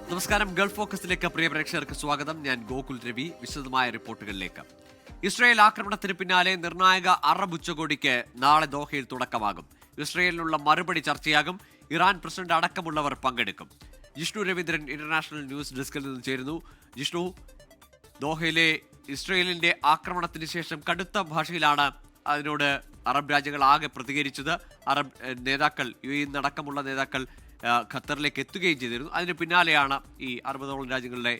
നമസ്കാരം. ഗൾഫ് ഫോക്കസിലേക്ക് പ്രിയ പ്രേക്ഷകർക്ക് സ്വാഗതം. ഞാൻ ഗോകുൽ രവി. വിശദമായ റിപ്പോർട്ടുകളിലേക്ക്. ഇസ്രായേൽ ആക്രമണത്തിന് പിന്നാലെ നിർണായക അറബ് ഉച്ചകോടിക്ക് നാളെ ദോഹയിൽ തുടക്കമാകും. ഇസ്രായേലിനുള്ള മറുപടി ചർച്ചയാകും. ഇറാൻ പ്രസിഡന്റ് അടക്കമുള്ളവർ പങ്കെടുക്കും. ജിഷ്ണു രവീന്ദ്രൻ ഇന്റർനാഷണൽ ന്യൂസ് ഡെസ്കിൽ നിന്ന് ചേരുന്നു. ജിഷ്ണു, ദോഹയിലെ ഇസ്രായേലിന്റെ ആക്രമണത്തിന് ശേഷം കടുത്ത ഭാഷയിലാണ് അതിനോട് അറബ് രാജ്യങ്ങൾ ആകെ പ്രതികരിച്ചത്. അറബ് നേതാക്കൾ, UAE അടക്കമുള്ള നേതാക്കൾ ഖത്തറിലേക്ക് എത്തുകയും ചെയ്തിരുന്നു. അതിന് പിന്നാലെയാണ് ഈ 60ഓളം രാജ്യങ്ങളുടെ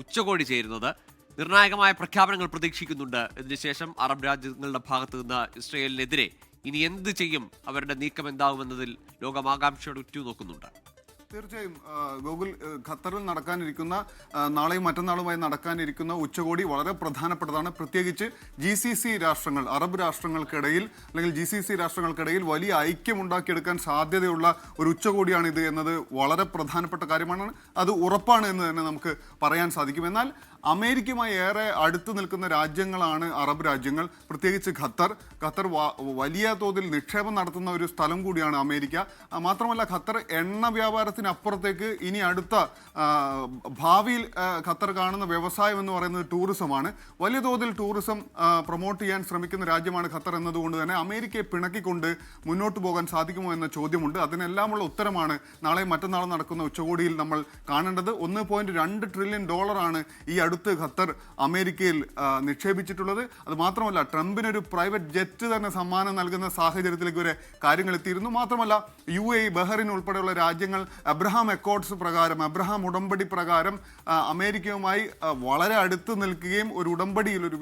ഉച്ചകോടി ചേരുന്നത്. നിർണായകമായ പ്രഖ്യാപനങ്ങൾ പ്രതീക്ഷിക്കുന്നുണ്ട്. ഇതിനുശേഷം അറബ് രാജ്യങ്ങളുടെ ഭാഗത്തു നിന്ന് ഇസ്രായേലിനെതിരെ ഇനി എന്ത് ചെയ്യും, അവരുടെ നീക്കം എന്താകുമെന്നതിൽ ലോകം ആകാംക്ഷയോടെ ഉറ്റുനോക്കുന്നുണ്ട്. തീർച്ചയായും ഗൂഗിൾ, ഖത്തറിൽ നടക്കാനിരിക്കുന്ന നാളെയും മറ്റന്നാളുമായി നടക്കാനിരിക്കുന്ന ഉച്ചകോടി വളരെ പ്രധാനപ്പെട്ടതാണ്. പ്രത്യേകിച്ച് GCC രാഷ്ട്രങ്ങൾ, അറബ് രാഷ്ട്രങ്ങൾക്കിടയിൽ അല്ലെങ്കിൽ GCC രാഷ്ട്രങ്ങൾക്കിടയിൽ വലിയ ഐക്യമുണ്ടാക്കിയെടുക്കാൻ സാധ്യതയുള്ള ഒരു ഉച്ചകോടിയാണിത് എന്നത് വളരെ പ്രധാനപ്പെട്ട കാര്യമാണ്. അത് ഉറപ്പാണ് എന്ന് തന്നെ നമുക്ക് പറയാൻ സാധിക്കും. എന്നാൽ അമേരിക്കയുമായി ഏറെ അടുത്ത് നിൽക്കുന്ന രാജ്യങ്ങളാണ് അറബ് രാജ്യങ്ങൾ, പ്രത്യേകിച്ച് ഖത്തർ. ഖത്തർ വലിയ തോതിൽ നിക്ഷേപം നടത്തുന്ന ഒരു സ്ഥലം കൂടിയാണ് അമേരിക്ക. മാത്രമല്ല, ഖത്തർ എണ്ണ വ്യാപാരത്തിനപ്പുറത്തേക്ക് ഇനി അടുത്ത ഭാവിയിൽ ഖത്തർ കാണുന്ന വ്യവസായം എന്ന് പറയുന്നത് ടൂറിസമാണ്. വലിയ തോതിൽ ടൂറിസം പ്രൊമോട്ട് ചെയ്യാൻ ശ്രമിക്കുന്ന രാജ്യമാണ് ഖത്തർ എന്നതുകൊണ്ട് തന്നെ അമേരിക്കയെ പിണക്കിക്കൊണ്ട് മുന്നോട്ട് പോകാൻ സാധിക്കുമോ എന്ന ചോദ്യമുണ്ട്. അതിനെല്ലാമുള്ള ഉത്തരമാണ് നാളെയും മറ്റന്നാളും നടക്കുന്ന ഉച്ചകോടിയിൽ നമ്മൾ കാണേണ്ടത്. $1.2 ട്രില്യൺ ഈ അടുത്ത് ഖത്തർ അമേരിക്കയിൽ നിക്ഷേപിച്ചിട്ടുള്ളത്. അത് മാത്രമല്ല, ട്രംപിനൊരു പ്രൈവറ്റ് ജെറ്റ് തന്നെ സമ്മാനം നൽകുന്ന സാഹചര്യത്തിലേക്ക് വരെ കാര്യങ്ങൾ എത്തിയിരുന്നു. മാത്രമല്ല, UAE, ബഹ്റിൻ ഉൾപ്പെടെയുള്ള രാജ്യങ്ങൾ അബ്രഹാം അക്കോർഡ്സ് പ്രകാരം, അബ്രഹാം ഉടമ്പടി പ്രകാരം അമേരിക്കയുമായി വളരെ അടുത്ത് നിൽക്കുകയും ഒരു ഉടമ്പടിയിൽ, ഒരു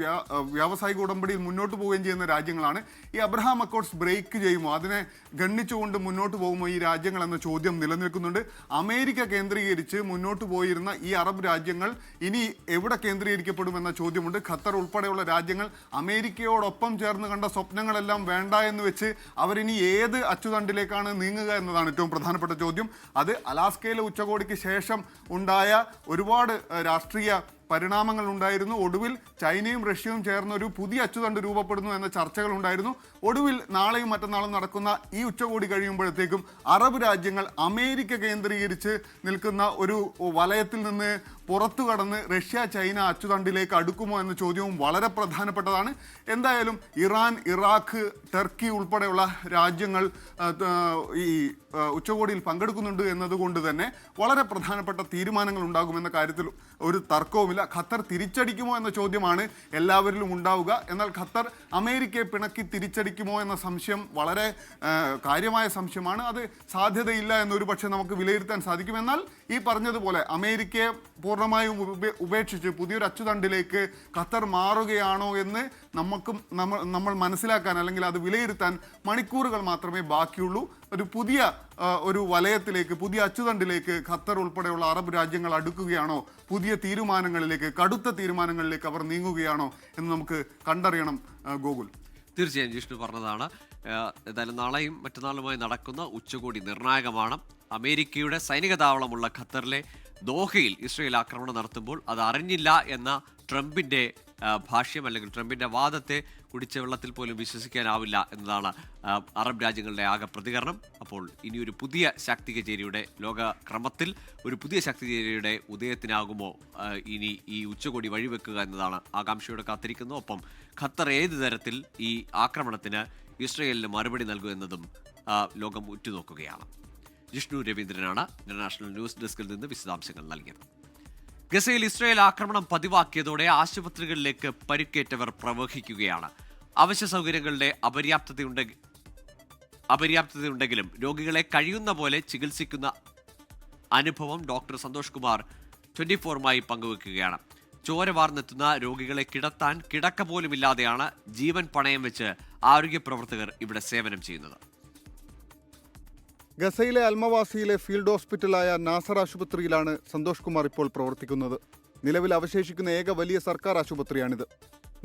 വ്യാവസായിക ഉടമ്പടിയിൽ മുന്നോട്ട് പോവുകയും ചെയ്യുന്ന രാജ്യങ്ങളാണ്. ഈ അബ്രഹാം അക്കോർഡ്സ് ബ്രേക്ക് ചെയ്യുമോ, അതിനെ ഗണ്ണിച്ചുകൊണ്ട് മുന്നോട്ട് പോകുമോ ഈ രാജ്യങ്ങൾ എന്ന ചോദ്യം നിലനിൽക്കുന്നുണ്ട്. അമേരിക്ക കേന്ദ്രീകരിച്ച് മുന്നോട്ട് പോയിരുന്ന ഈ അറബ് രാജ്യങ്ങൾ ഇനി എവിടെ കേന്ദ്രീകരിക്കപ്പെടുമെന്ന ചോദ്യമുണ്ട്. ഖത്തർ ഉൾപ്പെടെയുള്ള രാജ്യങ്ങൾ അമേരിക്കയോടൊപ്പം ചേർന്ന് കണ്ട സ്വപ്നങ്ങളെല്ലാം വേണ്ട എന്ന് വെച്ച് അവരിനി ഏത് അച്ചുതണ്ടിലേക്കാണ് നീങ്ങുക എന്നതാണ് ഏറ്റവും പ്രധാനപ്പെട്ട ചോദ്യം. അത് അലാസ്കയിലെ ഉച്ചകോടിക്ക് ശേഷം ഉണ്ടായ ഒരുപാട് രാഷ്ട്രീയ പരിണാമങ്ങൾ ഉണ്ടായിരുന്നു. ഒടുവിൽ ചൈനയും റഷ്യയും ചേർന്ന് ഒരു പുതിയ അച്ചുതണ്ട് രൂപപ്പെടുന്നു എന്ന ചർച്ചകൾ ഉണ്ടായിരുന്നു. ഒടുവിൽ നാളെയും മറ്റന്നാളും നടക്കുന്ന ഈ ഉച്ചകോടി കഴിയുമ്പോഴത്തേക്കും അറബ് രാജ്യങ്ങൾ അമേരിക്ക കേന്ദ്രീകരിച്ച് നിൽക്കുന്ന ഒരു വലയത്തിൽ നിന്ന് പുറത്തു കടന്ന് റഷ്യ, ചൈന അച്ചുതണ്ടിലേക്ക് അടുക്കുമോ എന്ന ചോദ്യവും വളരെ പ്രധാനപ്പെട്ടതാണ്. എന്തായാലും ഇറാൻ, ഇറാഖ്, ടർക്കി ഉൾപ്പെടെയുള്ള രാജ്യങ്ങൾ ഈ ഉച്ചകോടിയിൽ പങ്കെടുക്കുന്നുണ്ട് എന്നതുകൊണ്ട് തന്നെ വളരെ പ്രധാനപ്പെട്ട തീരുമാനങ്ങൾ ഉണ്ടാകുമെന്ന കാര്യത്തിൽ ഒരു തർക്കവുമില്ല. ഖത്തർ തിരിച്ചടിക്കുമോ എന്ന ചോദ്യമാണ് എല്ലാവരിലും ഉണ്ടാവുക. എന്നാൽ ഖത്തർ അമേരിക്കയെ പിണക്കി തിരിച്ചടിക്കുമോ എന്ന സംശയം വളരെ കാര്യമായ സംശയമാണ്. അത് സാധ്യതയില്ല എന്നൊരു പക്ഷേ നമുക്ക് വിലയിരുത്താൻ സാധിക്കും. എന്നാൽ ഈ പറഞ്ഞതുപോലെ അമേരിക്കയെ പൂർണ്ണമായും ഉപേക്ഷിച്ച് പുതിയൊരു അച്ചുതണ്ടിലേക്ക് ഖത്തർ മാറുകയാണോ എന്ന് നമ്മൾ മനസ്സിലാക്കാൻ, അല്ലെങ്കിൽ അത് വിലയിരുത്താൻ മണിക്കൂറുകൾ മാത്രമേ ബാക്കിയുള്ളൂ. ഒരു വലയത്തിലേക്ക്, പുതിയ അച്ചുതണ്ടിലേക്ക് ഖത്തർ ഉൾപ്പെടെയുള്ള അറബ് രാജ്യങ്ങൾ അടുക്കുകയാണോ, പുതിയ തീരുമാനങ്ങളിലേക്ക്, കടുത്ത തീരുമാനങ്ങളിലേക്ക് അവർ നീങ്ങുകയാണോ എന്ന് നമുക്ക് കണ്ടറിയണം. ഗോകുൽ, തീർച്ചയായും ജിഷ്ണു പറഞ്ഞതാണ്. ഏതായാലും നാളെയും മറ്റന്നാളുമായി നടക്കുന്ന ഉച്ചകോടി നിർണായകമാണ്. അമേരിക്കയുടെ സൈനിക താവളമുള്ള ഖത്തറിലെ ദോഹയിൽ ഇസ്രായേൽ ആക്രമണം നടത്തുമ്പോൾ അത് അറിഞ്ഞില്ല എന്ന ട്രംപിന്റെ ഭാഷ്യം, അല്ലെങ്കിൽ ട്രംപിന്റെ വാദത്തെ കുടിച്ച വെള്ളത്തിൽ പോലും വിശ്വസിക്കാനാവില്ല എന്നതാണ് അറബ് രാജ്യങ്ങളുടെ ആകെ പ്രതികരണം. അപ്പോൾ ഇനിയൊരു പുതിയ ശാക്തികചേരിയുടെ, ലോകക്രമത്തിൽ ഒരു പുതിയ ശാക്തികചേരിയുടെ ഉദയത്തിനാകുമോ ഇനി ഈ ഉച്ചകോടി വഴിവെക്കുക എന്നതാണ് ആകാംക്ഷയോടെ കാത്തിരിക്കുന്നു. ഒപ്പം ഖത്തർ ഏത് തരത്തിൽ ഈ ആക്രമണത്തിന് ഇസ്രായേലിന് മറുപടി നൽകുമെന്നതും ലോകം ഉറ്റുനോക്കുകയാണ്. ജിഷ്ണു രവീന്ദ്രനാണ് ഇന്റർനാഷണൽ ന്യൂസ് ഡെസ്കിൽ നിന്ന് വിശദാംശങ്ങൾ നൽകിയത്. ഗസയിൽ ഇസ്രായേൽ ആക്രമണം പതിവാക്കിയതോടെ ആശുപത്രികളിലേക്ക് പരിക്കേറ്റവർ പ്രവഹിക്കുകയാണ്. അവശ്യ സൗകര്യങ്ങളുടെ അപര്യാപ്തതയുണ്ടെങ്കിലും രോഗികളെ കഴിയുന്ന പോലെ ചികിത്സിക്കുന്ന അനുഭവം ഡോക്ടർ സന്തോഷ് കുമാർ 24മായി പങ്കുവെക്കുകയാണ്. ചോര വാർന്നെത്തുന്ന രോഗികളെ കിടത്താൻ കിടക്ക പോലുമില്ലാതെയാണ് ജീവൻ പണയം വെച്ച് ആരോഗ്യ പ്രവർത്തകർ ഇവിടെ സേവനം ചെയ്യുന്നത്. ഗസയിലെ അൽമവാസിയിലെ ഫീൽഡ് ഹോസ്പിറ്റലായ നാസർ ആശുപത്രിയിലാണ് സന്തോഷ് കുമാർ ഇപ്പോൾ പ്രവർത്തിക്കുന്നത്. നിലവിൽ അവശേഷിക്കുന്ന ഏക വലിയ സർക്കാർ ആശുപത്രിയാണിത്.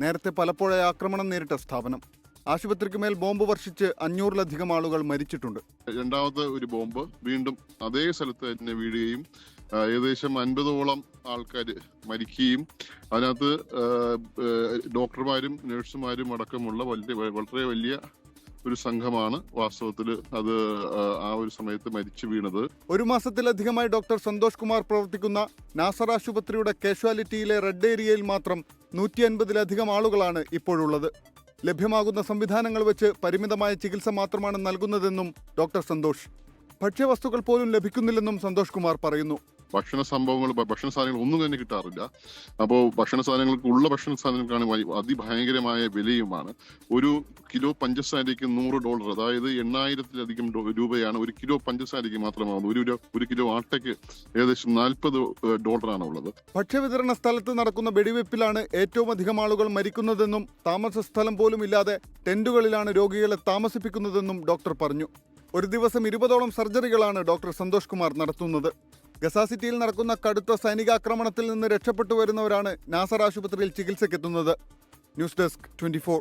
നേരത്തെ പലപ്പോഴായി ആക്രമണം നേരിട്ട സ്ഥാപനം. ആശുപത്രിക്ക് മേൽ ബോംബ് വർഷിച്ച് 500-ലധികം ആളുകൾ മരിച്ചിട്ടുണ്ട്. രണ്ടാമത്തെ ഒരു ബോംബ് വീണ്ടും അതേ സ്ഥലത്ത് തന്നെ വീഴുകയും ഏകദേശം 50ഓളം ആൾക്കാർ മരിക്കുകയും അതിനകത്ത് ഡോക്ടർമാരും നഴ്സുമാരും അടക്കമുള്ള വളരെ വലിയ ഒരു സംഘമാണ് വാസ്തവത്തിൽ അത് ആ ഒരു സമയത്ത് മരിച്ചു വീണത്. ഒരു മാസത്തിലധികമായി ഡോക്ടർ സന്തോഷ് കുമാർ പ്രവർത്തിക്കുന്ന നാസർ ആശുപത്രിയുടെ കാഷ്വാലിറ്റിയിലെ റെഡ് ഏരിയയിൽ മാത്രം 150-ലധികം ആളുകളാണ് ഇപ്പോഴുള്ളത്. ലഭ്യമാകുന്ന സംവിധാനങ്ങൾ വെച്ച് പരിമിതമായ ചികിത്സ മാത്രമാണ് നൽകുന്നതെന്നും ഡോക്ടർ സന്തോഷ്. ഭക്ഷ്യവസ്തുക്കൾ പോലും ലഭിക്കുന്നില്ലെന്നും സന്തോഷ് കുമാർ പറയുന്നു. ഭക്ഷണ സാധനങ്ങൾ ഒന്നും തന്നെ കിട്ടാറില്ല. അപ്പോൾ ഭക്ഷണ സാധനങ്ങൾക്കാണ് അതിഭയങ്കരമായ വിലയുമാണ്. ഒരു കിലോ പഞ്ചസാരയ്ക്ക് $100, അതായത് 8000-ലധികം രൂപയാണ് ഒരു കിലോ പഞ്ചസാരയ്ക്ക് മാത്രമാവുന്നത്. ഒരു കിലോ ആട്ടയ്ക്ക് ഏകദേശം $40 ഉള്ളത്. ഭക്ഷ്യവിതരണ സ്ഥലത്ത് നടക്കുന്ന വെടിവെപ്പിലാണ് ഏറ്റവും അധികം ആളുകൾ മരിക്കുന്നതെന്നും താമസ സ്ഥലം പോലും ഇല്ലാതെ ടെന്റുകളിലാണ് രോഗികളെ താമസിപ്പിക്കുന്നതെന്നും ഡോക്ടർ പറഞ്ഞു. ഒരു ദിവസം 20ഓളം സർജറികളാണ് ഡോക്ടർ സന്തോഷ് കുമാർ നടത്തുന്നത്. ഗസാസിറ്റിയിൽ നടക്കുന്ന കടുത്ത സൈനികാക്രമണത്തിൽ നിന്ന് രക്ഷപ്പെട്ടു വരുന്നവരാണ് നാസർ ആശുപത്രിയിൽ ചികിത്സയ്ക്കെത്തുന്നത്. News desk 24.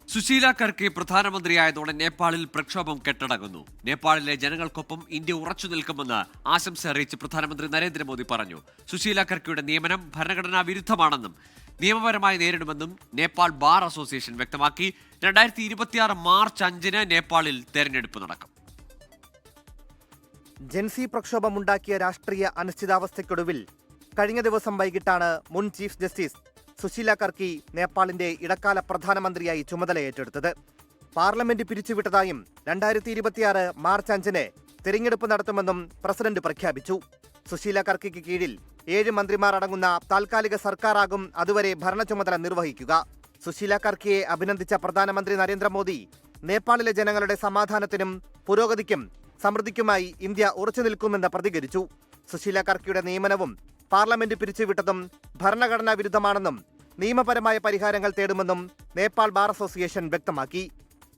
സുശീല കർക്കെ പ്രധാനമന്ത്രിയായതോടെ നേപ്പാളിൽ പ്രക്ഷോഭം കെട്ടടങ്ങുന്നു. നേപ്പാളിലെ ജനങ്ങൾക്കൊപ്പം ഇന്ത്യ ഉറച്ചു നിൽക്കുമെന്ന് ആശംസ അറിയിച്ച് പ്രധാനമന്ത്രി നരേന്ദ്രമോദി പറഞ്ഞു. സുശീല കർക്കെയുടെ നിയമനം ഭരണഘടനാ വിരുദ്ധമാണെന്നും നിയമപരമായി നേരിടുമെന്നും നേപ്പാൾ ബാർ അസോസിയേഷൻ വ്യക്തമാക്കി. 2026 മാർച്ച് 5-ന് നേപ്പാളിൽ തെരഞ്ഞെടുപ്പ് നടക്കും. ജൻസി പ്രക്ഷോഭമുണ്ടാക്കിയ രാഷ്ട്രീയ അനിശ്ചിതാവസ്ഥയ്ക്കൊടുവിൽ കഴിഞ്ഞ ദിവസം വൈകിട്ടാണ് മുൻ ചീഫ് ജസ്റ്റിസ് സുശീല കർക്കി നേപ്പാളിന്റെ ഇടക്കാല പ്രധാനമന്ത്രിയായി ചുമതലയേറ്റെടുത്തത്. പാർലമെന്റ് പിരിച്ചുവിട്ടതായും 2026 മാർച്ച് 5-ന് തിരഞ്ഞെടുപ്പ് നടത്തുമെന്നും പ്രസിഡന്റ് പ്രഖ്യാപിച്ചു. സുശീല കർക്കിക്ക് കീഴിൽ 7 മന്ത്രിമാർ അടങ്ങുന്ന താൽക്കാലിക സർക്കാരാകും അതുവരെ ഭരണ ചുമതല നിർവഹിക്കുക. സുശീല കർക്കിയെ അഭിനന്ദിച്ച പ്രധാനമന്ത്രി നരേന്ദ്രമോദി നേപ്പാളിലെ ജനങ്ങളുടെ സമാധാനത്തിനും പുരോഗതിക്കും സമൃദ്ധിക്കുമായി ഇന്ത്യ ഉറച്ചു നിൽക്കുമെന്ന് പ്രതികരിച്ചു. സുശീല കർക്കിയുടെ നിയമനവും പാർലമെന്റ് പിരിച്ചുവിട്ടതും ഭരണഘടനാ വിരുദ്ധമാണെന്നും നിയമപരമായ പരിഹാരങ്ങൾ തേടുമെന്നും നേപ്പാൾ ബാർ അസോസിയേഷൻ വ്യക്തമാക്കി.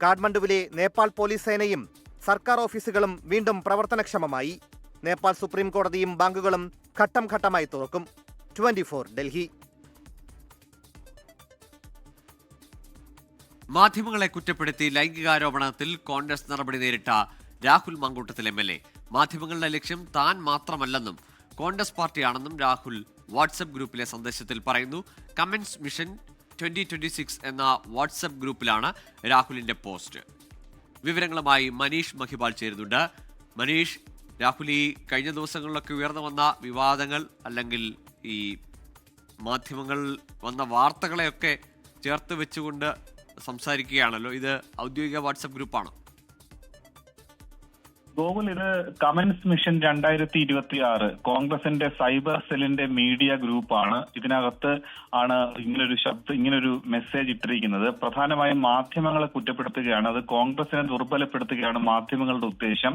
കാഠ്മണ്ഡുവിലെ നേപ്പാൾ പോലീസ് സേനയും സർക്കാർ ഓഫീസുകളും വീണ്ടും പ്രവർത്തനക്ഷമമായി. നേപ്പാൾ സുപ്രീം കോടതിയും ബാങ്കുകളും ഘട്ടം ഘട്ടമായി തുറക്കും. 24 ഡൽഹി. മാധ്യമങ്ങളെ കുറ്റപ്പെടുത്തി ലൈംഗികാരോപണത്തിൽ കോൺഗ്രസ് നടപടി നേരിട്ട രാഹുൽ മാങ്കൂട്ടത്തിൽ MLA മാധ്യമങ്ങളുടെ ലക്ഷ്യം താൻ മാത്രമല്ലെന്നും കോൺഗ്രസ് പാർട്ടിയാണെന്നും രാഹുൽ വാട്സപ്പ് ഗ്രൂപ്പിലെ സന്ദേശത്തിൽ പറയുന്നു. കമന്റ്സ് മിഷൻ 2026 എന്ന വാട്സപ്പ് ഗ്രൂപ്പിലാണ് രാഹുലിന്റെ പോസ്റ്റ്. വിവരങ്ങളുമായി മനീഷ് മഹിബാൽ ചേരുന്നുണ്ട്. മനീഷ്, രാഹുൽ ഈ കഴിഞ്ഞ ദിവസങ്ങളിലൊക്കെ ഉയർന്നു വന്ന വിവാദങ്ങൾ അല്ലെങ്കിൽ ഈ മാധ്യമങ്ങളിൽ വന്ന വാർത്തകളെയൊക്കെ ചേർത്ത് വെച്ചുകൊണ്ട് സംസാരിക്കുകയാണല്ലോ. ഇത് ഔദ്യോഗിക വാട്സപ്പ് ഗ്രൂപ്പാണോ? ഗോകുൽ, ഇത് കമന്റ്സ് മിഷൻ 2026 കോൺഗ്രസിന്റെ സൈബർ സെല്ലിന്റെ മീഡിയ ഗ്രൂപ്പാണ്. ഇതിനകത്ത് ആണ് ഇങ്ങനൊരു മെസ്സേജ് ഇട്ടിരിക്കുന്നത്. പ്രധാനമായും മാധ്യമങ്ങളെ കുറ്റപ്പെടുത്തുകയാണ്. അത് കോൺഗ്രസിനെ ദുർബലപ്പെടുത്തുകയാണ് മാധ്യമങ്ങളുടെ ഉദ്ദേശം.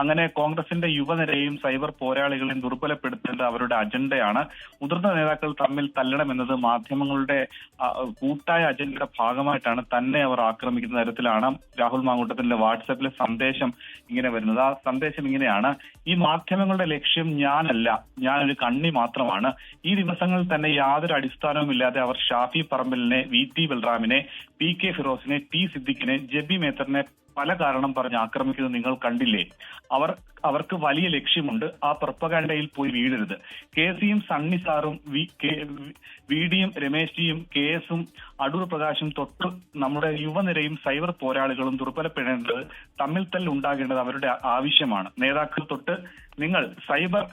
അങ്ങനെ കോൺഗ്രസിന്റെ യുവനിരയും സൈബർ പോരാളികളെയും ദുർബലപ്പെടുത്തേണ്ടത് അവരുടെ അജണ്ടയാണ്. മുതിർന്ന നേതാക്കൾ തമ്മിൽ തല്ലണമെന്നത് മാധ്യമങ്ങളുടെ കൂട്ടായ അജണ്ടയുടെ ഭാഗമായിട്ടാണ് തന്നെ അവർ ആക്രമിക്കുന്ന തരത്തിലാണ് രാഹുൽ മാങ്കൂട്ടത്തിന്റെ വാട്സാപ്പിലെ സന്ദേശം ഇങ്ങനെ വരുന്നത്. ആ സന്ദേശം ഇങ്ങനെയാണ്: ഈ മാധ്യമങ്ങളുടെ ലക്ഷ്യം ഞാനല്ല, ഞാനൊരു കണ്ണി മാത്രമാണ്. ഈ ദിവസങ്ങളിൽ തന്നെ യാതൊരു അടിസ്ഥാനവുമില്ലാതെ അവർ ഷാഫി പറമ്പലിനെ, VT ബൽറാമിനെ, PK ഫിറോസിനെ, T സിദ്ദിഖിനെ, ജെബി മേത്തറിനെ പല കാരണം പറഞ്ഞ് ആക്രമിക്കുന്നത് നിങ്ങൾ കണ്ടില്ലേ? അവർക്ക് വലിയ ലക്ഷ്യമുണ്ട്. ആ പ്രൊപ്പഗാൻഡയിൽ പോയി വീഴരുത്. KCയും സണ്ണി സാറും VDയും രമേശ് KSും അടൂർ പ്രകാശും തൊട്ട് നമ്മുടെ യുവനിരയും സൈബർ പോരാളികളും ദുർബലപ്പെടേണ്ടത്, തമ്മിൽ തല്ലുണ്ടാകേണ്ടത് അവരുടെ ആവശ്യമാണ്. നേതാക്കൾ തൊട്ട് നിങ്ങൾ സൈബർ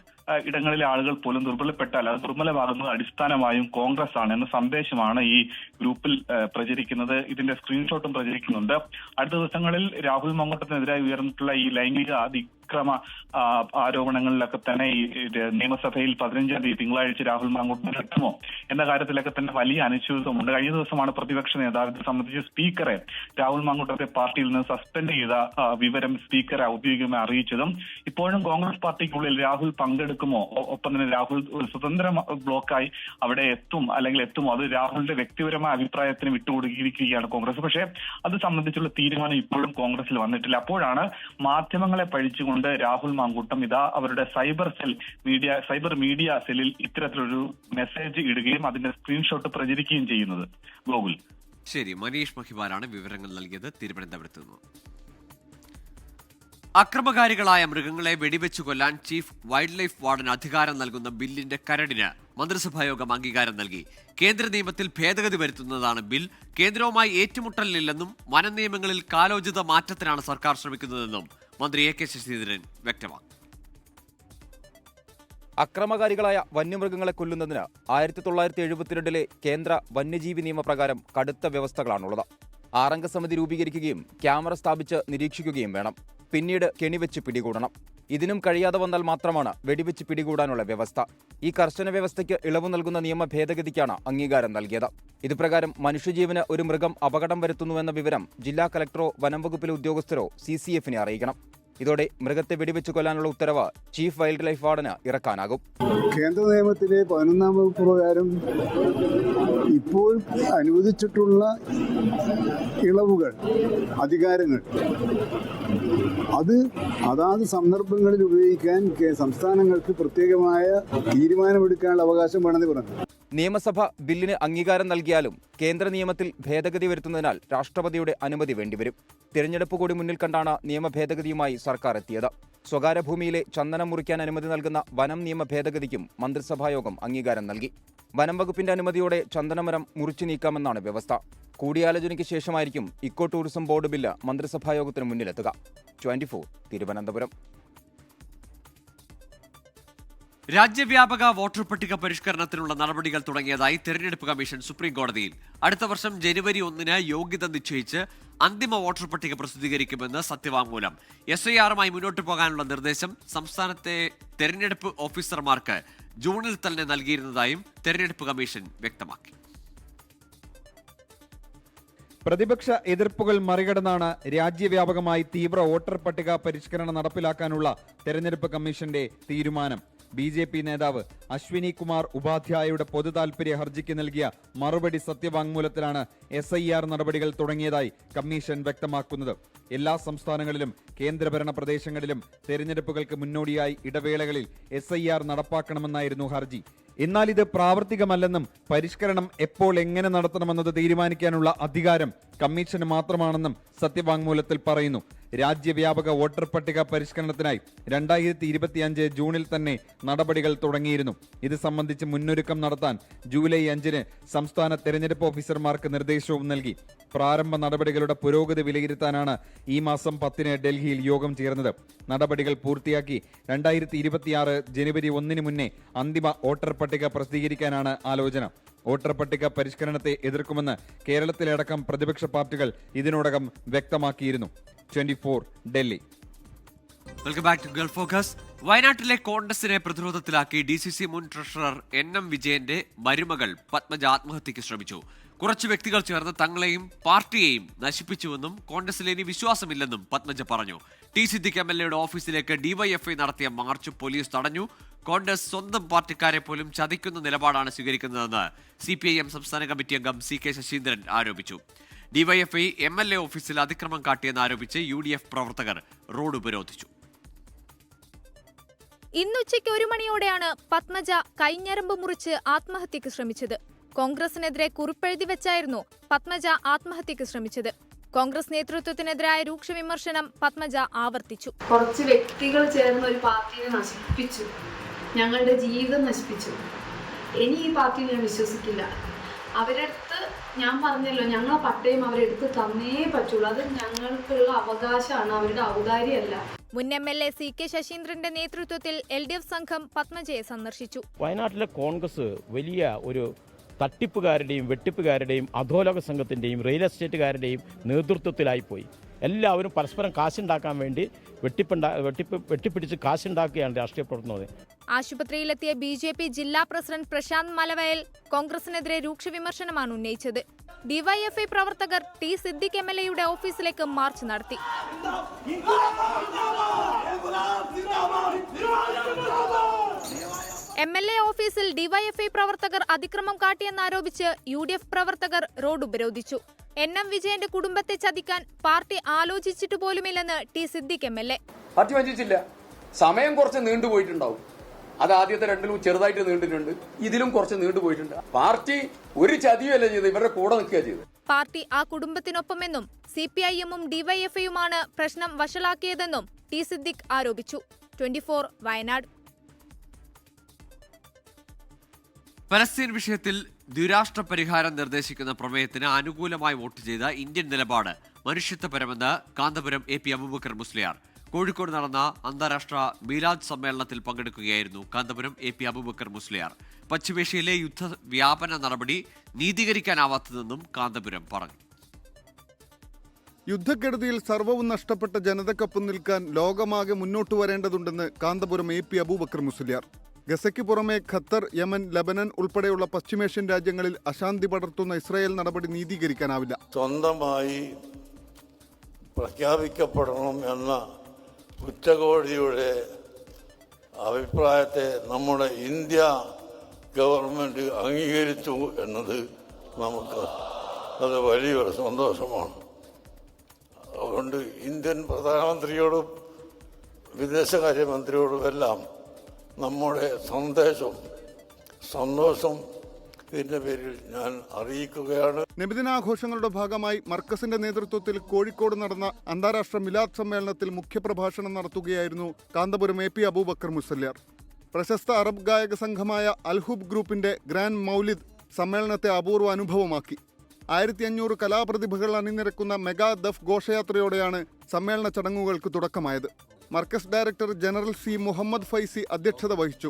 ഇടങ്ങളിലെ ആളുകൾ പോലും ദുർബലപ്പെട്ടാൽ അത് ദുർബലമാകുന്നത് അടിസ്ഥാനമായും കോൺഗ്രസ് ആണ് എന്ന സന്ദേശമാണ് ഈ ഗ്രൂപ്പിൽ പ്രചരിക്കുന്നത്. ഇതിന്റെ സ്ക്രീൻഷോട്ടും പ്രചരിക്കുന്നുണ്ട്. അടുത്ത ദിവസങ്ങളിൽ രാഹുൽ മാങ്കൂട്ടത്തിനെതിരായി ഉയർന്നിട്ടുള്ള ഈ ലൈംഗിക അതിക്രമ ആരോപണങ്ങളിലൊക്കെ തന്നെ ഈ നിയമസഭയിൽ 15-ാം തീയതി തിങ്കളാഴ്ച രാഹുൽ മാങ്കൂട്ടത്തിന് എത്തുമോ എന്ന കാര്യത്തിലൊക്കെ തന്നെ വലിയ അനിശ്ചിതത്വമുണ്ട്. കഴിഞ്ഞ ദിവസമാണ് പ്രതിപക്ഷ നേതാവ് ഇത് സംബന്ധിച്ച് സ്പീക്കറെ, രാഹുൽ മാങ്കൂട്ടത്തെ പാർട്ടിയിൽ നിന്ന് സസ്പെൻഡ് ചെയ്ത വിവരം സ്പീക്കറെ ഔദ്യോഗികമായി അറിയിച്ചതും ഇപ്പോഴും കോൺഗ്രസ് പാർട്ടിക്കുള്ളിൽ രാഹുൽ പങ്കെടുക്കുമോ, ഒപ്പം തന്നെ രാഹുൽ ഒരു സ്വതന്ത്ര ബ്ലോക്കായി അവിടെ എത്തുമോ, അത് രാഹുലിന്റെ വ്യക്തിപരമായ അഭിപ്രായത്തിന് വിട്ടുകൊടുക്കിയിരിക്കുകയാണ് കോൺഗ്രസ്. പക്ഷേ അത് സംബന്ധിച്ചുള്ള തീരുമാനം ഇപ്പോഴും കോൺഗ്രസിൽ വന്നിട്ടില്ല. അപ്പോഴാണ് മാധ്യമങ്ങളെ പഴിച്ചുകൊണ്ട് രാഹുൽ മാങ്കൂട്ടം ഇതാ അവരുടെ സൈബർ മീഡിയ സെല്ലിൽ ഇത്തരത്തിലൊരു മെസ്സേജ് ഇടുകയും അതിന്റെ സ്ക്രീൻഷോട്ട് പ്രചരിക്കുകയും ചെയ്യുന്നത്. ഗോകുൽ, ശരി. മനീഷ് മഹിബാലാണ് വിവരങ്ങൾ നൽകിയത് തിരുവനന്തപുരത്ത് നിന്ന്. അക്രമകാരികളായ മൃഗങ്ങളെ വെടിവെച്ചു കൊല്ലാൻ ചീഫ് വൈൽഡ് ലൈഫ് വാർഡന് അധികാരം നൽകുന്ന ബില്ലിന്റെ കരടിന് മന്ത്രിസഭായോഗം അംഗീകാരം നൽകി. കേന്ദ്ര നിയമത്തിൽ ഭേദഗതി വരുത്തുന്നതാണ് ബിൽ. കേന്ദ്രവുമായി ഏറ്റുമുട്ടലില്ലെന്നും വന നിയമങ്ങളിൽ കാലോചിത മാറ്റത്തിനാണ് സർക്കാർ ശ്രമിക്കുന്നതെന്നും മന്ത്രി എ കെ ശശീന്ദ്രൻ വ്യക്തമാക്കി. അക്രമകാരികളായ വന്യമൃഗങ്ങളെ കൊല്ലുന്നതിന് 1972 കേന്ദ്ര വന്യജീവി നിയമപ്രകാരം കടുത്ത വ്യവസ്ഥകളാണുള്ളത്. 6 അംഗ സമിതി രൂപീകരിക്കുകയും ക്യാമറ സ്ഥാപിച്ച് നിരീക്ഷിക്കുകയും വേണം. പിന്നീട് കെണിവെച്ച് പിടികൂടണം. ഇതിനും കഴിയാതെ വന്നാൽ മാത്രമാണ് വെടിവെച്ച് പിടികൂടാനുള്ള വ്യവസ്ഥ. ഈ കർശന വ്യവസ്ഥയ്ക്ക് ഇളവ് നൽകുന്ന നിയമ ഭേദഗതിക്കാണ് അംഗീകാരം നൽകിയത്. ഇതുപ്രകാരം മനുഷ്യജീവന് ഒരു മൃഗം അപകടം വരുത്തുന്നുവെന്ന വിവരം ജില്ലാ കലക്ടറോ വനം വകുപ്പിലെ ഉദ്യോഗസ്ഥരോ CCF-നെ അറിയിക്കണം. ഇതോടെ മൃഗത്തെ വെടിവെച്ച് കൊല്ലാനുള്ള ഉത്തരവ് ചീഫ് വൈൽഡ് ലൈഫ് വാർഡന് ഇറക്കാനാകും. കേന്ദ്ര നിയമത്തിലെ 11-ാം വകുപ്പ് പ്രകാരം ഇപ്പോൾ അനുവദിച്ചിട്ടുള്ള ഇളവുകൾ, അധികാരങ്ങൾ അത് അതാത് സന്ദർഭങ്ങളിൽ ഉപയോഗിക്കാൻ സംസ്ഥാനങ്ങൾക്ക് പ്രത്യേകമായ തീരുമാനമെടുക്കാനുള്ള അവകാശം വേണമെന്ന് പറഞ്ഞു. നിയമസഭ ബില്ലിന് അംഗീകാരം നൽകിയാലും കേന്ദ്ര നിയമത്തിൽ ഭേദഗതി വരുത്തുന്നതിനാൽ രാഷ്ട്രപതിയുടെ അനുമതി വേണ്ടിവരും. തിരഞ്ഞെടുപ്പ് കൂടി മുന്നിൽ കണ്ടാണ് നിയമ ഭേദഗതിയുമായി സർക്കാർ എത്തിയത്. സ്വകാര്യ ഭൂമിയിലെ ചന്ദനം മുറിക്കാൻ അനുമതി നൽകുന്ന വനം നിയമ ഭേദഗതിക്കും മന്ത്രിസഭായോഗം അംഗീകാരം നൽകി. വനം വകുപ്പിന്റെ അനുമതിയോടെ ചന്ദനമരം മുറിച്ചു നീക്കാമെന്നാണ് വ്യവസ്ഥ. കൂടിയാലോചനയ്ക്ക് ശേഷമായിരിക്കും ഇക്കോ ടൂറിസം ബോർഡ് ബില്ല് മന്ത്രിസഭായോഗത്തിന് മുന്നിലെത്തുക. 24 തിരുവനന്തപുരം. രാജ്യവ്യാപക വോട്ടർ പട്ടിക പരിഷ്കരണത്തിനുള്ള നടപടികൾ തുടങ്ങിയതായി തെരഞ്ഞെടുപ്പ് കമ്മീഷൻ സുപ്രീം കോടതിയിൽ. അടുത്ത വർഷം ജനുവരി 1 യോഗ്യത നിശ്ചയിച്ച് അന്തിമ വോട്ടർ പട്ടിക പ്രസിദ്ധീകരിക്കുമെന്ന് സത്യവാങ്മൂലം. SIR-മായി മുന്നോട്ട് പോകാനുള്ള നിർദ്ദേശം സംസ്ഥാനത്തെ തെരഞ്ഞെടുപ്പ് ഓഫീസർമാർക്ക് ജൂണിൽ തന്നെ നൽകിയിരുന്നതായും തെരഞ്ഞെടുപ്പ് കമ്മീഷൻ വ്യക്തമാക്കി. പ്രതിപക്ഷ എതിർപ്പുകൾ മറികടന്നാണ് രാജ്യവ്യാപകമായി തീവ്ര വോട്ടർ പട്ടിക പരിഷ്കരണം നടപ്പിലാക്കാനുള്ള തെരഞ്ഞെടുപ്പ് കമ്മീഷന്റെ തീരുമാനം. BJP നേതാവ് അശ്വിനി കുമാർ ഉപാധ്യായയുടെ പൊതുതാൽപര്യ ഹർജിക്ക് നൽകിയ മറുപടി സത്യവാങ്മൂലത്തിലാണ് SIR നടപടികൾ തുടങ്ങിയതായി കമ്മീഷൻ വ്യക്തമാക്കുന്നത്. എല്ലാ സംസ്ഥാനങ്ങളിലും കേന്ദ്രഭരണ പ്രദേശങ്ങളിലും തെരഞ്ഞെടുപ്പുകൾക്ക് മുന്നോടിയായി ഇടവേളകളിൽ SIR നടപ്പാക്കണമെന്നായിരുന്നു ഹർജി. എന്നാൽ ഇത് പ്രാവർത്തികമല്ലെന്നും പരിഷ്കരണം എപ്പോൾ എങ്ങനെ നടത്തണമെന്നത് തീരുമാനിക്കാനുള്ള അധികാരം കമ്മീഷന് മാത്രമാണെന്നും സത്യവാങ്മൂലത്തിൽ പറയുന്നു. രാജ്യവ്യാപക വോട്ടർ പട്ടിക പരിഷ്കരണത്തിനായി 2025 ജൂണിൽ തന്നെ നടപടികൾ തുടങ്ങിയിരുന്നു. ഇത് സംബന്ധിച്ച് മുന്നൊരുക്കം നടത്താൻ ജൂലൈ 5 സംസ്ഥാന തെരഞ്ഞെടുപ്പ് ഓഫീസർമാർക്ക് നിർദ്ദേശവും നൽകി. പ്രാരംഭ നടപടികളുടെ പുരോഗതി വിലയിരുത്താനാണ് ഈ മാസം 10 ഡൽഹിയിൽ യോഗം ചേർന്നത്. നടപടികൾ പൂർത്തിയാക്കി 2026 ജനുവരി 1 മുന്നേ അന്തിമ വോട്ടർ പട്ടിക പ്രസിദ്ധീകരിക്കാനാണ് ആലോചന. വോട്ടർ പട്ടിക പരിഷ്കരണത്തെ എതിർക്കുമെന്ന് കേരളത്തിലടക്കം പ്രതിപക്ഷ പാർട്ടികൾ ഇതിനോടകം വ്യക്തമാക്കിയിരുന്നു. 24 Delhi. Welcome back to Gulf focus. വയനാട്ടിലെ കോൺഗ്രസിനെ പ്രതിരോധത്തിലാക്കി DCC മുൻ ട്രഷറർ NM വിജയന്റെ മരുമകൾ പത്മജ ആത്മഹത്യയ്ക്ക് ശ്രമിച്ചു. കുറച്ച് വ്യക്തികൾ ചേർന്ന് തങ്ങളെയും പാർട്ടിയെയും നശിപ്പിച്ചുവെന്നും കോൺഗ്രസിൽ ഇനി വിശ്വാസമില്ലെന്നും പത്മജ പറഞ്ഞു. T സിദ്ദിഖ് MLA-യുടെ ഓഫീസിലേക്ക് DYFI നടത്തിയ മാർച്ച് പോലീസ് തടഞ്ഞു. കോൺഗ്രസ് സ്വന്തം പാർട്ടിക്കാരെ പോലും ചതിക്കുന്ന നിലപാടാണ് സ്വീകരിക്കുന്നതെന്ന് CPIM സംസ്ഥാന കമ്മിറ്റി അംഗം CK ശശീന്ദ്രൻ ആരോപിച്ചു. DYFI MLA ഓഫീസിൽ അതിക്രമം കാട്ടിയെന്ന് ആരോപിച്ച് UDF പ്രവർത്തകർ റോഡ് ഉപരോധിച്ചു. ഇന്നുച്ചയ്ക്ക് 1 മണിയോടെയാണ് പത്മജ കൈഞ്ഞരമ്പ് മുറിച്ച് ആത്മഹത്യക്ക് ശ്രമിച്ചത്. കോൺഗ്രസിനെതിരെ കുറിപ്പെഴുതി വെച്ചായിരുന്നു പത്മജ ആത്മഹത്യക്ക് ശ്രമിച്ചത്. കോൺഗ്രസ് നേതൃത്വത്തിനെതിരായ രൂക്ഷ വിമർശനം പത്മജ ആവർത്തിച്ചു. കുറച്ച് വ്യക്തികൾ ചേർന്ന് ഒരു പാർട്ടിയെ നശിപ്പിച്ചു, ഞങ്ങളുടെ ജീവിതം നശിപ്പിച്ചു. ഇനി ഈ പാർട്ടിയിൽ ഞാൻ വിശ്വസിക്കില്ല. അവരെടുത്ത് ഞാൻ പറഞ്ഞല്ലോ, ഞങ്ങളെ പട്ടയം അവരെടുത്ത് തന്നേ പറ്റുള്ളൂ. അത് ഞങ്ങൾക്കുള്ള അവകാശമാണ്, അവരുടെ ഔദാര്യമല്ല. മുൻ MLA CK ശശീന്ദ്രന്റെ നേതൃത്വത്തിൽ LDF സംഘം പത്മജയെ സന്ദർശിച്ചു. വയനാട്ടിലെ കോൺഗ്രസ് വലിയ ഒരു തട്ടിപ്പുകാരുടെയും വെട്ടിപ്പുകാരുടെയും അധോലോക സംഘത്തിൻ്റെയും റിയൽ എസ്റ്റേറ്റുകാരുടെയും നേതൃത്വത്തിലായിപ്പോയി. എല്ലാവരും പരസ്പരം കാശുണ്ടാക്കാൻ വേണ്ടി വെട്ടിപ്പിടിച്ച് കാശുണ്ടാക്കുകയാണ് രാഷ്ട്രീയ പ്രവർത്തനം. ആശുപത്രിയിലെത്തിയ BJP ജില്ലാ പ്രസിഡന്റ് പ്രശാന്ത് മലവയൽ കോൺഗ്രസിനെതിരെ രൂക്ഷ വിമർശനമാണ് ഉന്നയിച്ചത്. DYFI പ്രവർത്തകർ T സിദ്ദിഖ് MLA-യുടെ ഓഫീസിലേക്ക് മാർച്ച് നടത്തി. MLA ഓഫീസിൽ DYFI പ്രവർത്തകർ അതിക്രമം കാട്ടിയെന്നാരോപിച്ച് UDF പ്രവർത്തകർ റോഡ് ഉപരോധിച്ചു. NM വിജയന്റെ കുടുംബത്തെ ചതിക്കാൻ പാർട്ടി ആലോചിച്ചിട്ട് പോലുമില്ലെന്ന് T സിദ്ദിഖ് MLA. പാർട്ടി വഞ്ചിച്ചില്ല. സമയം കുറച്ച് നീണ്ടുപോയിട്ടുണ്ടാവും. അത് ആദ്യത്തെ 2 ചെറുതായിട്ട് നീണ്ടിട്ടുണ്ട്, ഇതിലും കുറച്ച് നീണ്ടുപോയിട്ടുണ്ട്. പാർട്ടി ഒരു ചതിയല്ല ചെയ്ത്, ഇവരുടെ കൂടെ നിൽക്കുക ചെയ്ത്. പാർട്ടി ആ കുടുംബത്തിനൊപ്പമെന്നും CPIM-ഉം DYFI-യുമാണ് പ്രശ്നം വഷളാക്കിയതെന്നും ടി സിദ്ദിഖ് ആരോപിച്ചു. 24 വയനാട്. പലസ്തീൻ വിഷയത്തിൽ ദ്വിരാഷ്ട്ര പരിഹാരം നിർദ്ദേശിക്കുന്ന പ്രമേയത്തിന് അനുകൂലമായി വോട്ട് ചെയ്ത ഇന്ത്യൻ നിലപാട് മനുഷ്യത്വപരമെന്ന് കാന്തപുരം AP അബൂബക്കർ മുസ്ലിയാർ. കോഴിക്കോട് നടന്ന അന്താരാഷ്ട്ര മീലാദ് സമ്മേളനത്തിൽ പങ്കെടുക്കുകയായിരുന്നു കാന്തപുരം AP അബൂബക്കർ മുസ്ലിയാർ. പശ്ചിമേഷ്യയിലെ യുദ്ധവ്യാപന നടപടി നീതീകരിക്കാനാവാത്തതെന്നും കാന്തപുരം പറഞ്ഞു. യുദ്ധക്കെടുതിയിൽ സർവ്വവും നഷ്ടപ്പെട്ട ജനതയ്ക്കൊപ്പം നിൽക്കാൻ ലോകമാകെ മുന്നോട്ട് വരേണ്ടതുണ്ടെന്ന് കാന്തപുരം AP അബൂബക്കർ മുസ്ലിയാർ. ഗസയ്ക്ക് പുറമെ ഖത്തർ, യമൻ, ലബനൻ ഉൾപ്പെടെയുള്ള പശ്ചിമേഷ്യൻ രാജ്യങ്ങളിൽ അശാന്തി പടർത്തുന്ന ഇസ്രായേൽ നടപടി നീതീകരിക്കാനാവില്ല. സ്വന്തമായി പ്രഖ്യാപിക്കപ്പെടണം എന്ന ഉച്ചകോടിയുടെ അഭിപ്രായത്തെ നമ്മുടെ ഇന്ത്യ ഗവൺമെൻറ് അംഗീകരിച്ചു എന്നത് നമുക്ക് അത് വലിയൊരു സന്തോഷമാണ്. അതുകൊണ്ട് ഇന്ത്യൻ പ്രധാനമന്ത്രിയോടും വിദേശകാര്യമന്ത്രിയോടും എല്ലാം നമ്മുടെ സന്തോഷം ഇതിന്റെ പേരിൽ ഞാൻ അറിയിക്കുകയാണ്. നബിദിനാഘോഷങ്ങളുടെ ഭാഗമായി മർക്കസിന്റെ നേതൃത്വത്തിൽ കോഴിക്കോട് നടന്ന അന്താരാഷ്ട്ര മിലാദ് സമ്മേളനത്തിൽ മുഖ്യപ്രഭാഷണം നടത്തുകയായിരുന്നു കാന്തപുരം AP അബൂബക്കർ മുസ്ലിയാർ. പ്രശസ്ത അറബ് ഗായക സംഘമായ അൽഹുബ് ഗ്രൂപ്പിന്റെ ഗ്രാൻഡ് മൗലിദ് സമ്മേളനത്തെ അപൂർവ അനുഭവമാക്കി. 1500 കലാപ്രതിഭകൾ അണിനിരക്കുന്ന മെഗാ ദഫ് ഘോഷയാത്രയോടെയാണ് സമ്മേളന ചടങ്ങുകൾക്ക് തുടക്കമായത്. Markaz director general C Muhammad Faizi അധ്യക്ഷത വഹിച്ചു.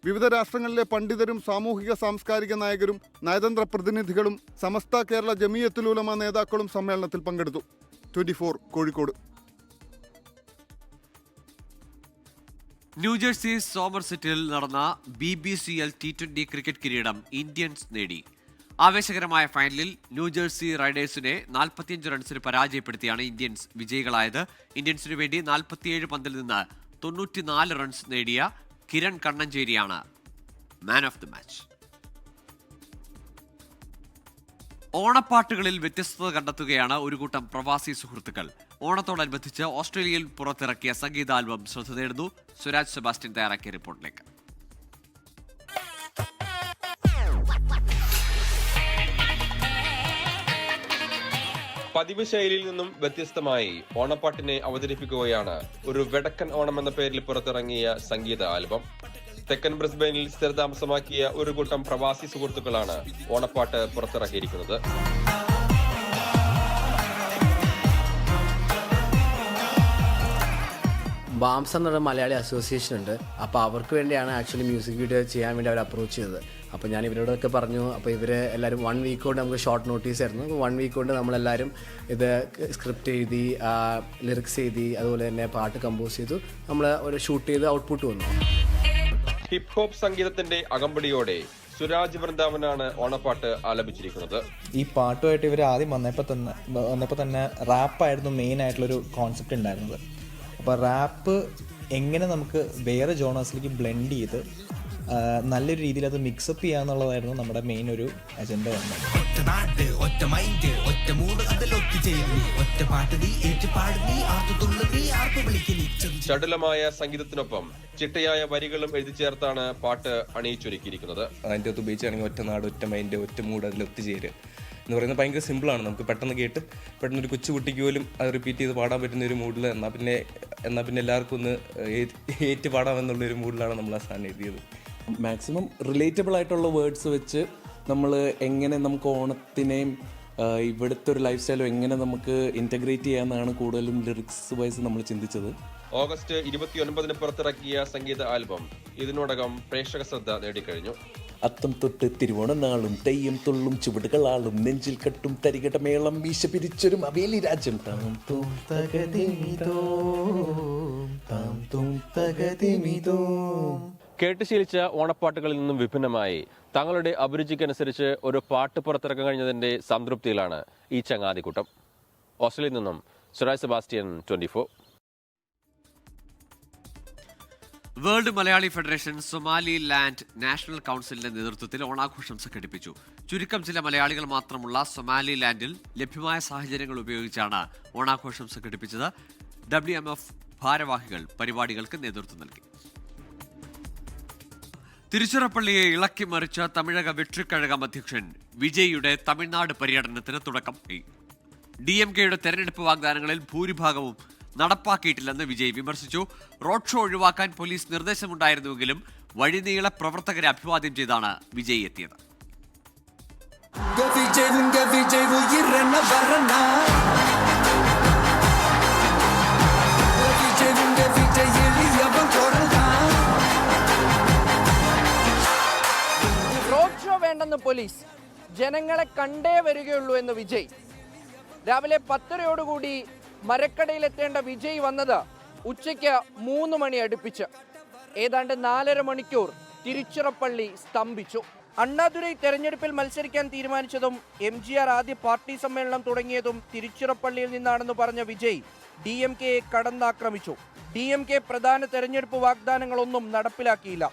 വിവിധ രാഷ്ട്രങ്ങളിലെ പണ്ഡിതരും സാമൂഹിക സാംസ്കാരിക നായകരും നയതന്ത്ര പ്രതിനിധികളും സമസ്ത കേരള ജമിയത്തുൽ ഉലമ നേതാക്കളും സമ്മേളനത്തിൽ പങ്കെടുത്തു. 24 കോഴിക്കോട്. ന്യൂജേഴ്സി സോമർസെറ്റിൽ നടന്ന BBCL T20 ക്രിക്കറ്റ് കിരീടം ഇന്ത്യൻസ് നേടി. ആവേശകരമായ ഫൈനലിൽ ന്യൂജേഴ്സി റൈഡേഴ്സിനെ 45 റൺസിന് പരാജയപ്പെടുത്തിയാണ് ഇന്ത്യൻസ് വിജയികളായത്. ഇന്ത്യൻസിനു വേണ്ടി 47 പന്തിൽ നിന്ന് 94 റൺസ് നേടിയ കിരൺ കണ്ണഞ്ചേരിയാണ് മാൻ ഓഫ് ദി മാച്ച്. ഓണപ്പാട്ടുകളിൽ വ്യത്യസ്തത കണ്ടെത്തുകയാണ് ഒരു കൂട്ടം പ്രവാസി സുഹൃത്തുക്കൾ. ഓണത്തോടനുബന്ധിച്ച് ഓസ്ട്രേലിയയിൽ പുറത്തിറക്കിയ സംഗീത ആൽബം ശ്രദ്ധ നേടുന്നു. സുരാജ് സെബാസ്റ്റ്യൻ തയ്യാറാക്കിയ റിപ്പോർട്ടിലേക്ക്. പതിവ് ശൈലിയിൽ നിന്നും വ്യത്യസ്തമായി ഓണപ്പാട്ടിനെ അവതരിപ്പിക്കുകയാണ് ഒരു വെടക്കൻ ഓണം എന്ന പേരിൽ പുറത്തിറങ്ങിയ സംഗീത ആൽബം. തെക്കൻ ബ്രിസ്ബെയിനിൽ സ്ഥിരതാമസമാക്കിയ ഒരു കൂട്ടം പ്രവാസി സുഹൃത്തുക്കളാണ് ഓണപ്പാട്ട് പുറത്തിറക്കിയിരിക്കുന്നത്. ബാംസ് എന്നൊരു മലയാളി അസോസിയേഷൻ ഉണ്ട്. അപ്പോൾ അവർക്ക് വേണ്ടിയാണ് ആക്ച്വലി മ്യൂസിക് വീഡിയോ ചെയ്യാൻ വേണ്ടി അവർ അപ്രോച്ച് ചെയ്തത്. അപ്പോൾ ഞാൻ ഇവരോടൊക്കെ പറഞ്ഞു. അപ്പോൾ ഇവർ എല്ലാവരും 1 വീക്ക് കൊണ്ട് നമുക്ക് ഷോർട്ട് നോട്ടീസ് ആയിരുന്നു. 1 വീക്ക് കൊണ്ട് നമ്മളെല്ലാവരും ഇത് സ്ക്രിപ്റ്റ് എഴുതി, ലിറിക്സ് എഴുതി, അതുപോലെ തന്നെ പാട്ട് കമ്പോസ് ചെയ്തു. നമ്മൾ ഒരു ഷൂട്ട് ചെയ്ത് ഔട്ട്പുട്ട് വന്നു. ഹിപ് ഹോപ്പ് സംഗീതത്തിന്റെ അകമ്പടിയോടെ സുരാജ് വൃന്ദാവനാണ് ഓണപ്പാട്ട് ആലപിച്ചിരിക്കുന്നത്. ഈ പാട്ടുമായിട്ട് ഇവർ ആദ്യം വന്നപ്പോൾ തന്നെ റാപ്പായിരുന്നു മെയിൻ ആയിട്ടുള്ളൊരു കോൺസെപ്റ്റ് ഉണ്ടായിരുന്നത്. അപ്പോൾ റാപ്പ് എങ്ങനെ നമുക്ക് വേറെ ജോണേഴ്സിലേക്ക് ബ്ലെൻഡ് ചെയ്ത് നല്ലൊരു രീതിയിൽ അത് മിക്സപ്പ് ചെയ്യാന്നുള്ളതായിരുന്നു നമ്മുടെ മെയിൻ ഒരു അജണ്ട തന്നെ. ചടുലമായ സംഗീതത്തിനൊപ്പം ചിട്ടയായ വരികളും എഴുതി ചേർത്താണ് പാട്ട് അണിയിച്ചൊരുക്കിയിരിക്കുന്നത്. അതിൻ്റെ അകത്ത് ഉപയോഗിച്ചാണെങ്കിൽ ഒറ്റ നാട്, ഒറ്റ മൈൻഡ്, ഒറ്റ മൂഡ്, അതിൽ ഒത്തുചേരുക എന്ന് പറയുന്നത് ഭയങ്കര സിമ്പിളാണ്. നമുക്ക് പെട്ടെന്ന് കേട്ട് പെട്ടെന്ന് ഒരു കൊച്ചുകുട്ടിക്ക് പോലും അത് റിപ്പീറ്റ് ചെയ്ത് പാടാൻ പറ്റുന്ന ഒരു മൂഡിൽ, എന്നാൽ പിന്നെ എല്ലാവർക്കും ഒന്ന് ഏറ്റ് പാടാമെന്നുള്ളൊരു മൂഡിലാണ് നമ്മൾ ആ സാധനം എഴുതിയത്. മാക്സിമം റിലേറ്റബിൾ ആയിട്ടുള്ള വേർഡ്സ് വെച്ച് നമ്മൾ എങ്ങനെ നമുക്ക് ഓണത്തിനെയും ഇവിടുത്തെ ഒരു ലൈഫ് സ്റ്റൈലും എങ്ങനെ നമുക്ക് ഇൻറ്റഗ്രേറ്റ് ചെയ്യാമെന്നാണ് കൂടുതലും ലിറിക്സ് വൈസ് നമ്മൾ ചിന്തിച്ചത്. ഓഗസ്റ്റ് 29 പുറത്തിറക്കിയ സംഗീത ആൽബം ഇതിനോടകം പ്രേക്ഷക ശ്രദ്ധ നേടിക്കഴിഞ്ഞു. അത്തം തൊട്ട് തിരുവോണ നാളും തെയ്യം തുള്ളും ചുവടുകളാളും നെഞ്ചിൽ കെട്ടും തരികട മേളം വീശ പിരിച്ചൊരും അവേലി രാജ്യം. കേട്ട് ശീലിച്ച ഓണപ്പാട്ടുകളിൽ നിന്നും വിഭിന്നമായി തങ്ങളുടെ അഭിരുചിക്കനുസരിച്ച് ഒരു പാട്ട് പുറത്തിറക്കാൻ കഴിഞ്ഞതിന്റെ സംതൃപ്തിയിലാണ് ഈ ചങ്ങാതിക്കൂട്ടം. ഓസ്ട്രേലിയയിൽ നിന്നും Suraj Sebastian, 24. World Malayali federation Somali land national കൗൺസിലിന്റെ നേതൃത്വത്തിൽ ഓണാഘോഷം സംഘടിപ്പിച്ചു. ചുരുക്കം ചില മലയാളികൾ മാത്രമുള്ള സൊമാലി ലാൻഡിൽ ലഭ്യമായ സാഹചര്യങ്ങൾ ഉപയോഗിച്ചാണ് ഓണാഘോഷം സംഘടിപ്പിച്ചത്. WMF ഭാരവാഹികൾ പരിപാടികൾക്ക് നേതൃത്വം നൽകി. തിരുച്ചിറപ്പള്ളിയെ ഇളക്കിമറിച്ച തമിഴക വെട്രിക്കഴകം അധ്യക്ഷൻ വിജയിയുടെ തമിഴ്നാട് പര്യടനത്തിന് തുടക്കമായി. DMKയുടെ തെരഞ്ഞെടുപ്പ് വാഗ്ദാനങ്ങളിൽ ഭൂരിഭാഗവും നടപ്പാക്കിയിട്ടില്ലെന്ന് വിജയ് വിമർശിച്ചു. റോഡ് ഷോ ഒഴിവാക്കാൻ പോലീസ് നിർദ്ദേശമുണ്ടായിരുന്നുവെങ്കിലും വഴിനീള പ്രവർത്തകരെ അഭിവാദ്യം ചെയ്താണ് വിജയ് എത്തിയത്. റോഡ് ഷോ വേണ്ടെന്ന് പോലീസ്, ജനങ്ങളെ കണ്ടേ വരികയുള്ളൂ എന്ന് വിജയ്. രാവിലെ 10:30 മരക്കടയിലെത്തേണ്ട വിജയ് വന്നത് ഉച്ചയ്ക്ക് 3 മണി അടുപ്പിച്ച്. ഏതാണ്ട് 4.5 മണിക്കൂർ തിരുച്ചിറപ്പള്ളി സ്തംഭിച്ചു. അണ്ണാദുരൈ തെരഞ്ഞെടുപ്പിൽ മത്സരിക്കാൻ തീരുമാനിച്ചതും MGR ആദ്യ പാർട്ടി സമ്മേളനം തുടങ്ങിയതും തിരുച്ചിറപ്പള്ളിയിൽ നിന്നാണെന്ന് പറഞ്ഞ വിജയ് DMKയെ കടന്നാക്രമിച്ചു. DMK പ്രധാന തെരഞ്ഞെടുപ്പ് വാഗ്ദാനങ്ങളൊന്നും നടപ്പിലാക്കിയില്ല.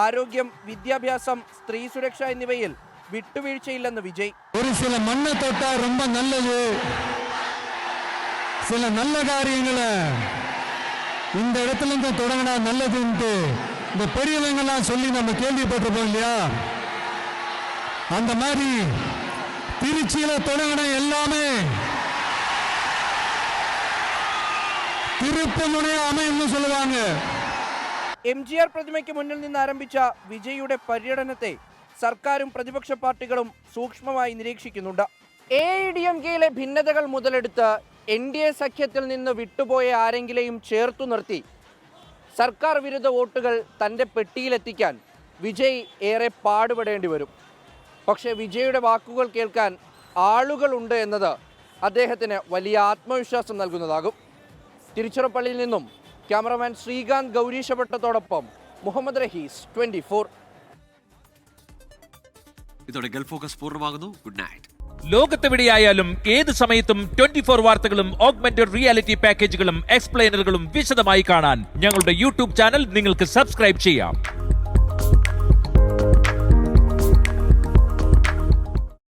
ആരോഗ്യം, വിദ്യാഭ്യാസം, സ്ത്രീ സുരക്ഷ എന്നിവയിൽ വിട്ടുവീഴ്ചയില്ലെന്ന് വിജയ്. ഒരു ചില മണ്ണ് തൊട്ടാ ரொம்ப நல்லது, சில நல்ல காரியங்களை இந்த இடத்துல இருந்து தொடங்கினா நல்லதுன்ட்டு இந்த பெரியவங்கெல்லாம் சொல்லி நம்ம கேள்விப்பட்டிருப்போம் இல்லையா? அந்த மாதிரி திருச்சியில தொடங்கின எல்லாமே திருப்பமுனையா அமையும்னு சொல்லுவாங்க. MGR പ്രതിമയ്ക്ക് മുന്നിൽ നിന്ന് ആരംഭിച്ച വിജയുടെ പര്യടനത്തെ സർക്കാരും പ്രതിപക്ഷ പാർട്ടികളും സൂക്ഷ്മമായി നിരീക്ഷിക്കുന്നുണ്ട്. AIDMKയിലെ ഭിന്നതകൾ മുതലെടുത്ത് NDA സഖ്യത്തിൽ നിന്ന് വിട്ടുപോയ ആരെങ്കിലെയും ചേർത്തു നിർത്തി സർക്കാർ വിരുദ്ധ വോട്ടുകൾ തൻ്റെ പെട്ടിയിലെത്തിക്കാൻ വിജയ് ഏറെ പാടുപെടേണ്ടി വരും. പക്ഷേ വിജയുടെ വാക്കുകൾ കേൾക്കാൻ ആളുകളുണ്ട് എന്നത് അദ്ദേഹത്തിന് വലിയ ആത്മവിശ്വാസം നൽകുന്നതാകും. തിരുച്ചിറപ്പള്ളിയിൽ നിന്നും ക്യാമറമാൻ ശ്രീകാന്ത് ഗൗരീശഭട്ടത്തോടൊപ്പം മുഹമ്മദ് റഹീസ്, 24. ഇതോടെ ഗൾഫ് ഫോക്കസ് പൂർണ്ണമാകുന്നു. Good night. ലോകത്തെവിടെയായാലും ഏത് സമയത്തും 24 വാർത്തകളും ഓഗ്മെന്റഡ് റിയാലിറ്റി പാക്കേജുകളും എക്സ്പ്ലെയിനറുകളും വിശദമായി കാണാൻ ഞങ്ങളുടെ യൂട്യൂബ് ചാനൽ നിങ്ങൾക്ക് സബ്സ്ക്രൈബ് ചെയ്യാം.